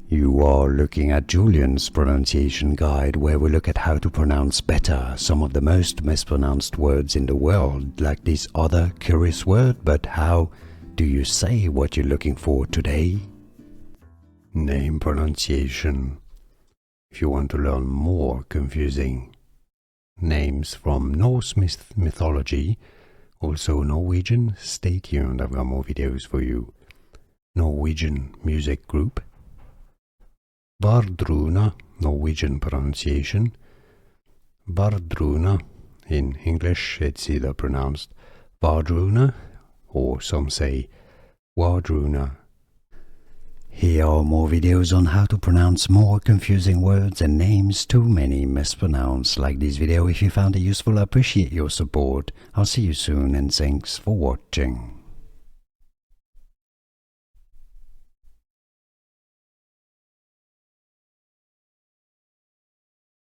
You are looking at Julian's pronunciation guide, where we look at how to pronounce better some of the most mispronounced words in the world, like this other curious word. But how do you say what you're looking for today? Name pronunciation. If you want to learn more confusing names from Norse mythology, also Norwegian, stay tuned, I've got more videos for you. Norwegian music group. Wardruna, Norwegian pronunciation. Wardruna, in English it's either pronounced Wardruna or some say Wardruna. Here are more videos on how to pronounce more confusing words and names too many mispronounced. Like this video if you found it useful. I appreciate your support. I'll see you soon and thanks for watching.